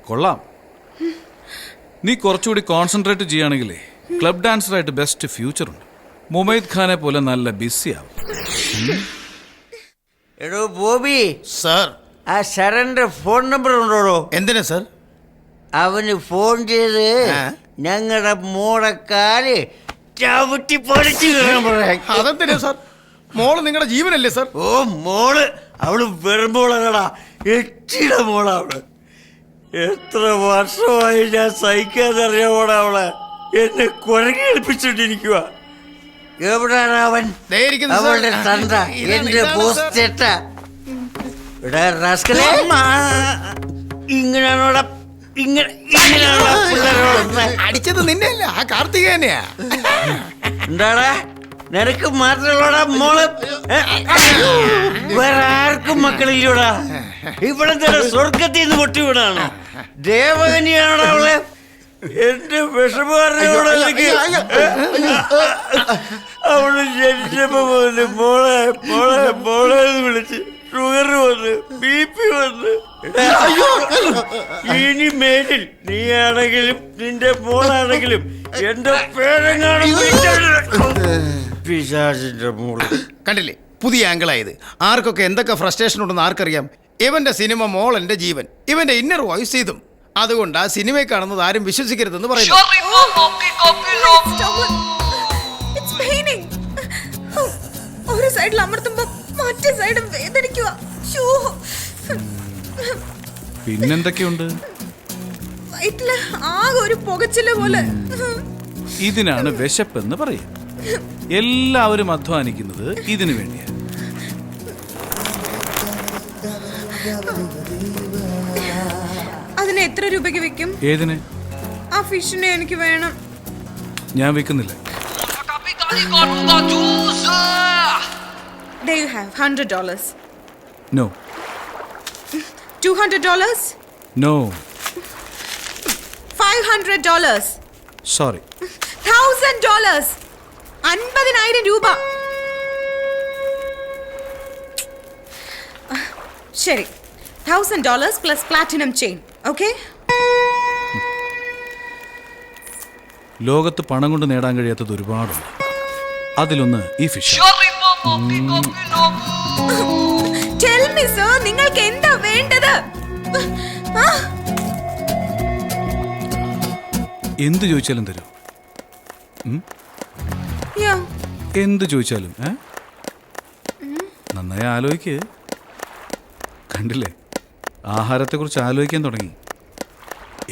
കൊള്ളാം. നീ കുറച്ചുകൂടി കോൺസെൻട്രേറ്റ് ചെയ്യുകയാണെങ്കിലേ ക്ലബ് ഡാൻസറായിട്ട് ബെസ്റ്റ് ഫ്യൂച്ചർ ഉണ്ട്. മുമൈദ് ഖാനെ പോലെ നല്ല ബിസി ആവും. എടോ ബോബി, സാർ ആ ശരന്റെ ഫോൺ നമ്പർ ഉണ്ടോടോ? എന്തിനാ സാർ? അവന് ഫോൺ ചെയ്ത് ഞങ്ങളുടെ മോളെ കാല് ചവിട്ടി പൊളിച്ചു പറയാം. അതെന്തിനാ സാർ? മോള് നിങ്ങളുടെ ജീവനല്ലേ സാർ? ഓ മോള്, അവള് വെറുമ്പോളാ, എച്ചിയുടെ മോളാ അവള്. എത്ര വർഷമായി ഞാൻ സഹിക്കാതറിയാമോടാ അവളെ. എന്നെ കുഴങ്ങി ഏൽപ്പിച്ചോണ്ടിരിക്കുക. എവിടാണ് അവൻ? അവളുടെ തന്ത, എന്റെ ബോസ് ചേട്ട. ഇങ്ങനെയാണോടാ അടിച്ചത് നിന്നെയല്ല, ആ കാർത്തികേനെയാ. എന്താടാ നിനക്ക് മാത്രമുള്ളടാ മോള്? വേറെ ആർക്കും മക്കളില്ലൂടാ. ഇവിടെ തന്നെ സ്വർഗത്തിൽ നിന്ന് പൊട്ടി വീടാണോ? ദേവകന്യാണോടാ അവളെ? എന്റെ വിഷമോട് അവള് ജനിച്ചപ്പോ പോലെ മോളെ മോളെ മോളെ വിളിച്ച് ഷുഗർ വന്ന് BP വന്ന്. ഇനി മേലിൽ നീ ആണെങ്കിലും നിന്റെ മോളാണെങ്കിലും എന്റെ പേരെങ്ങാനും പിശാചിന്റെ മോള്. കണ്ടില്ലേ പുതിയ ആംഗിളായത്? ആർക്കൊക്കെ എന്തൊക്കെ ഫ്രസ്ട്രേഷൻ ഉണ്ടെന്ന് ആർക്കറിയാം? ഇവന്റെ സിനിമ മോൾ എന്റെ ജീവൻ, ഇവന്റെ ഇന്നർ വോയിസ് ഇതും. അതുകൊണ്ട് ആ സിനിമയെ കാണുന്നത് ആരും വിശ്വസിക്കരുതെന്ന് പറയുന്നു. ഒരു സൈഡിൽ അമർത്തുമ്പോ മറ്റേ സൈഡ് വേദനിക്കുക. പിന്നെന്തൊക്കെയുണ്ട്? വയറ്റില് ആകെ ഒരു പുകച്ചില് പോലെ. ഇതിനാണ് വിശപ്പെന്ന് പറയും. എല്ലാവരും അധ്വാനിക്കുന്നത് ഇതിനു വേണ്ടിയാ. അതിന് എത്ര രൂപയ്ക്ക് വിൽക്കും? ഏതിന്? ആ ഫിഷിനെ എനിക്ക് വേണം. ഞാൻ വിൽക്കുന്നില്ല. Do you have $100? No. $200? No. $500? Sorry. $1,000? 50,000 രൂപ. ശരി, $1,000 plus platinum chain. Okay? ലോകത്ത് പണം കൊണ്ട് നേടാൻ കഴിയാത്തത് ഒരുപാടുണ്ട്. അതിലൊന്ന് ഈ ഫിഷ്. Tell me sir, നിങ്ങൾക്ക് എന്താ വേണ്ടത്? എന്ത് ചോദിച്ചാലും തരൂ. എന്ത് ചോദിച്ചാലും. നന്നായി ആലോചിക്ക്. കണ്ടില്ലേ, ആഹാരത്തെക്കുറിച്ച് ആലോചിക്കാൻ തുടങ്ങി.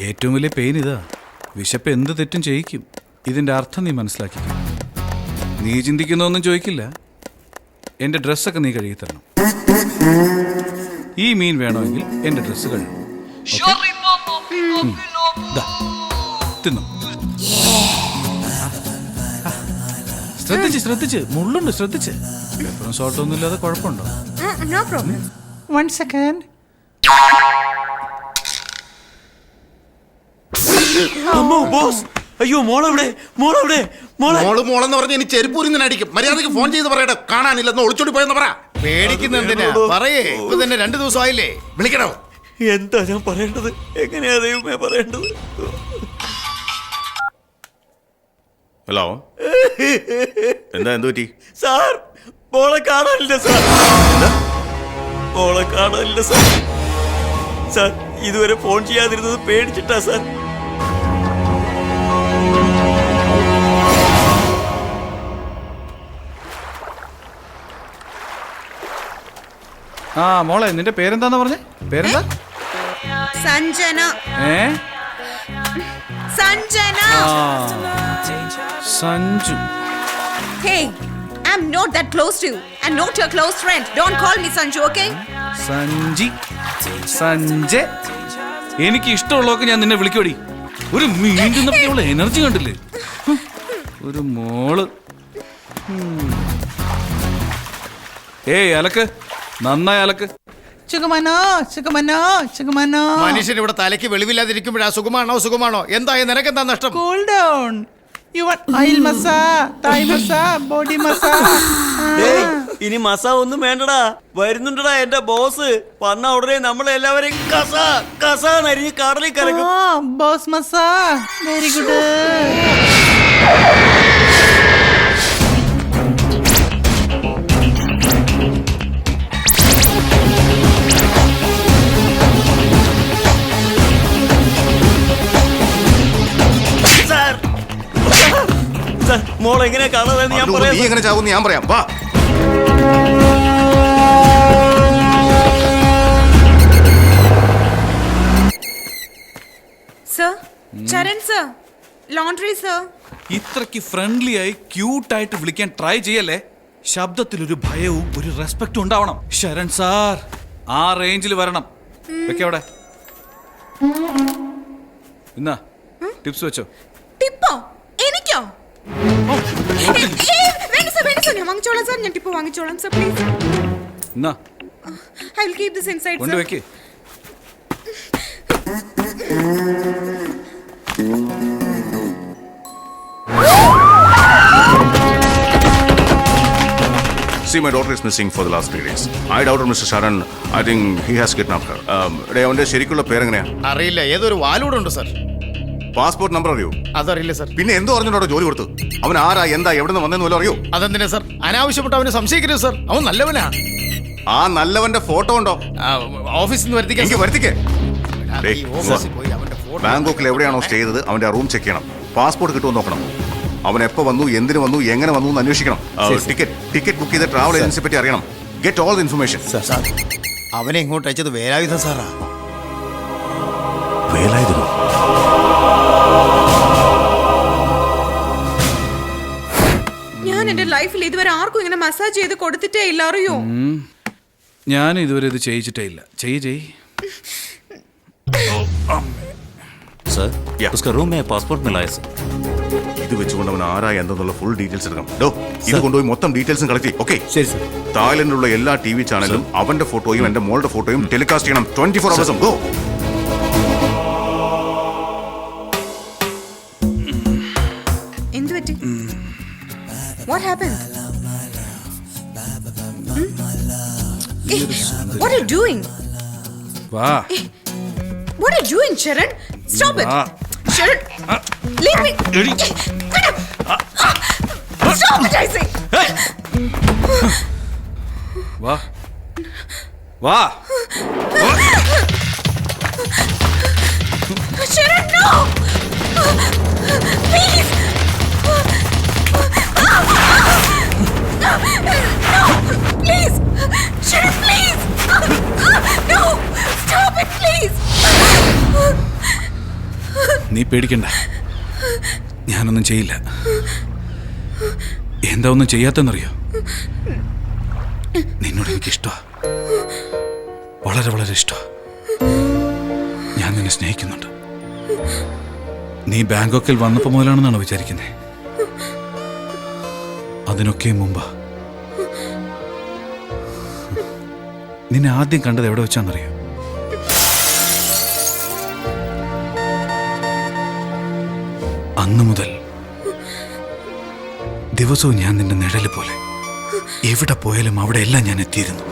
ഏറ്റവും വലിയ പെയിൻ ഇതാ. വിശപ്പ് എന്ത് തെറ്റും ചെയ്യിക്കും. ഇതിൻ്റെ അർത്ഥം നീ മനസ്സിലാക്കിക്കും. നീ ചിന്തിക്കുന്നൊന്നും ചോദിക്കില്ല. എൻ്റെ ഡ്രസ്സൊക്കെ നീ കഴുകി തരണം. ഈ മീൻ വേണമെങ്കിൽ എൻ്റെ ഡ്രസ്സ് കഴുകും. തിന്നു. ശ്രദ്ധിച്ച് മുള്ളുണ്ട്, ശ്രദ്ധിച്ച്. പെപ്പറും സോൾട്ടും ഒന്നും ഇല്ലാതെ കുഴപ്പമുണ്ടോ? No problem. 1 second. അമ്മോ ബോസ്, അയ്യോ മോളെവിടെ? മോളെവിടെ? മോളെന്ന് പറഞ്ഞ് ഇനി ചെരുപ്പൂരിന്ന് അടിക്കും. മര്യാദക്ക് ഫോൺ ചെയ്ത് പറയട്ടെ, കാണാനില്ലെന്ന് ഒളിച്ചോടി പോയെന്ന് പറ. പേടിക്കുന്ന എന്തിനാ? പറയേ, ഇപ്പൊ തന്നെ 2 ദിവസമായില്ലേ? വിളിക്കണോ? എന്താ ഞാൻ പറയേണ്ടത്? എങ്ങനെയാ ദൈവമേ പറയേണ്ടത്? ഹലോ, എന്താ എന്ത് പറ്റി? സാർ, മോളെ കാണാനില്ല സാർ. മോളെ കാണാനില്ല സാർ. സാർ, ഇതുവരെ ഫോൺ ചെയ്യാതിരുന്നത് പേടിച്ചിട്ടാ സാർ. ആ മോളെ, നിന്റെ പേരെന്താന്ന് പറഞ്ഞേ? പേരെന്താ? Sanjana. Sanjana. Sanju. Hey, I'm not that close to you and not your close friend. Don't call me Sanju, okay? Sanjay. എനിക്ക് ഇഷ്ടമുള്ളതൊക്കെ ഞാൻ നിന്നെ വിളിക്കോടി. ഒരു മീണ്ടുള്ള എനർജി കണ്ടില്ലേ? ഒരു മോള്. ഏയ് അലക്ക്, നന്നായി അലക്ക്. മനുഷ്യൻ ഇവിടെ തലയ്ക്ക് വെളിവില്ലാതിരിക്കുമ്പോഴാ സുഖമാണോ? എന്താ നിനക്കെന്താ നഷ്ടം? Cool down. You want oil massage, Thai massage, body massage. ഏയ്, ഇനി മസാ ഒന്നും വേണ്ടടാ, വരുന്നുണ്ടടാ എന്റെ ബോസ്. വന്ന ഉടനെ നമ്മളെല്ലാവരെയും കസ കസ നരിഞ്ഞ് കടലിൽ കലക്കും. Oh, boss massage. Very good. Sir, sir, മോൾ എങ്ങനെ കാണാതെന്ന് ഞാൻ അതുകൊണ്ട് നീ പറയാം. എങ്ങനെ ചാവുമെന്ന് ഞാൻ പറയാം. വാ. Sir, Charan sir, laundry sir. ഇത്രയ്ക്ക് ഫ്രണ്ട്ലി ആയി ക്യൂട്ടായിട്ട് വിളിക്കാൻ ട്രൈ ചെയ്യല്ലേ. ശബ്ദത്തിൽ ഒരു ഭയവും ഒരു റെസ്പെക്റ്റും ഉണ്ടാവണം. ശരൺ സാർ ആ റേഞ്ചിൽ വരണം. വെക്കേ അവിടെ. എന്നാ ടിപ്സ് വെച്ചോ. ടിപ്പോ? എനിക്കോ? വേണ്ട sir, ഞാൻ വാങ്ങിച്ചോളാം sir, ഞാൻ ടിപ്പ് വാങ്ങിച്ചോളാം sir, please. എന്നാ I will keep this inside sir. കൊണ്ടുവെക്കേ. See, my daughter is missing for the last 3 days. I doubted Mr. Sharan. I think he has kidnapped her. അവന്റെ ശരിക്കുള്ള പേരെങ്ങനെയാ? അറിയില്ല, ഏതൊരു വാലൂടുണ്ട് സാർ. പാസ്പോർട്ട് നമ്പർ അറിയോ? അതറിയില്ല sir. പിന്നെ എന്തോ അറിഞ്ഞോട്ടോ ജോലി കൊടുത്തു? അവൻ ആരാ, എന്താ, എവിടെ നിന്ന് വന്നെന്ന് വല്ലതും അറിയോ? അതെന്തിനാ സാർ? അനാവശ്യപ്പെട്ട് അവനെ സംശയിക്കരുത് സാർ, അവൻ നല്ലവനാ. ആ നല്ലവന്റെ ഫോട്ടോ ഉണ്ടോ? ഓഫീസിൽ നിന്ന് വരുത്തിക്കാൻ എനിക്ക് വരുത്തിക്കേ. ഈ ഓഫീസിൽ പോയി അവന്റെ ഫോട്ടോ ബാങ്കോക്കിൽ എവിടെയാണോ സ്റ്റേ ചെയ്തത് അവന്റെ റൂം ചെക്ക് ചെയ്യണം. പാസ്പോർട്ട് കിട്ടുമോ നോക്കണം. അവൻ എപ്പോൾ വന്നു, എന്തിനു വന്നു, എങ്ങനെ വന്നു എന്ന് അന്വേഷിക്കണം. ടിക്കറ്റ് ബുക്ക് ചെയ്ത ട്രാവൽ ഏജൻസിയെ പറ്റി അറിയണം. Get all the information. Sir, അവനെ ഇങ്ങോട്ട് അയച്ചത് വേലായുധം സാറാ. വേലായുധനോ? ഞാൻ എന്റെ ലൈഫിൽ ഇതുവരെ ആർക്കും ഇങ്ങനെ മസാജ് ചെയ്ത് കൊടുത്തിട്ടേ ഇല്ല, അറിയോ? ഞാൻ ഇതുവരെ ഇത് ചെയ്യിച്ചിട്ടേ ഇല്ല. ചെയ്യ്. सर उसका रूम में पासपोर्ट मिला है सर. ഇത് വെച്ചുകൊണ്ട് അവൻ ആരാ എന്തെന്നുള്ള ഫുൾ ഡീറ്റെയിൽസ് എടുക്കണം. ഇത് കൊണ്ടുപോയി മൊത്തം ഡീറ്റെയിൽസും കളക്ട് ചെയ്യും. ഓക്കെ? ശരി സർ. തായ്ലൻഡിലുള്ള എല്ലാ TV ചാനലും അവന്റെ ഫോട്ടോയും എന്റെ മോളുടെ ഫോട്ടോയും ടെലികാസ്റ്റ് ചെയ്യണം 24 hours. ഗോ. എന്ത് പറ്റി? What happened? Hey, what are you doing? വാ. What are you doing, Sharan? Stop it! വാ. Sharan, leave me! Get up! Stop it, I say! വാ. വാ. Sharan, no! Please! No! Please! Sharan, please! No! Stop it, please! നീ പേടിക്കണ്ട, ഞാനൊന്നും ചെയ്യില്ല. എന്താ ഒന്നും ചെയ്യാത്തെന്നറിയോ? നിന്നോട് എനിക്കിഷ്ടമാ, വളരെ വളരെ ഇഷ്ടമാ. ഞാൻ നിന്നെ സ്നേഹിക്കുന്നുണ്ട്. നീ ബാങ്കോക്കിൽ വന്നപ്പോൾ മുതലാണെന്നാണോ വിചാരിക്കുന്നത്? അതിനൊക്കെ മുമ്പാ. നിന്നെ ആദ്യം കണ്ടത് എവിടെ വെച്ചാന്നറിയോ? അന്നു മുതൽ ദിവസവും ഞാൻ നിന്റെ നിഴല് പോലെ എവിടെ പോയാലും അവിടെ എല്ലാം ഞാൻ എത്തിയിരുന്നു.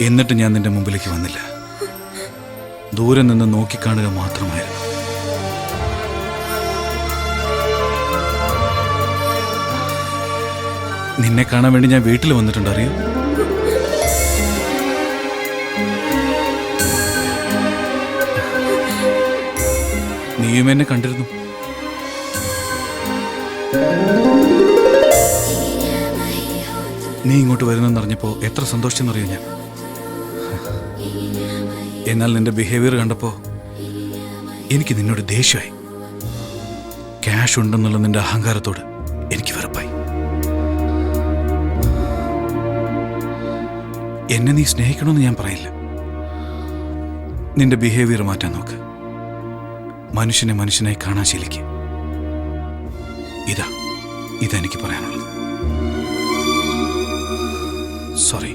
എന്നിട്ട് ഞാൻ നിന്റെ മുമ്പിലേക്ക് വന്നില്ല. ദൂരെ നിന്ന് നോക്കിക്കാണുക മാത്രമായിരുന്നു. നിന്നെ കാണാൻ വേണ്ടി ഞാൻ വീട്ടിൽ വന്നിട്ടുണ്ട്, അറിയോ? നീയും എന്നെ കണ്ടിരുന്നു. നീ ഇങ്ങോട്ട് വരുന്നെന്നറിഞ്ഞപ്പോൾ എത്ര സന്തോഷിച്ചെന്നറിയോ ഞാൻ. എന്നാൽ നിന്റെ ബിഹേവിയർ കണ്ടപ്പോൾ എനിക്ക് നിന്നോട് ദേഷ്യമായി. ക്യാഷ് ഉണ്ടെന്നുള്ള നിന്റെ അഹങ്കാരത്തോട് എനിക്ക് വെറുപ്പായി. എന്നെ നീ സ്നേഹിക്കണമെന്ന് ഞാൻ പറയില്ല. നിന്റെ ബിഹേവിയർ മാറ്റാൻ നോക്ക്. മനുഷ്യനെ മനുഷ്യനായി കാണാൻ ശീലിക്കുക. ഇതെനിക്ക് പറയാനുള്ളത്. സോറി.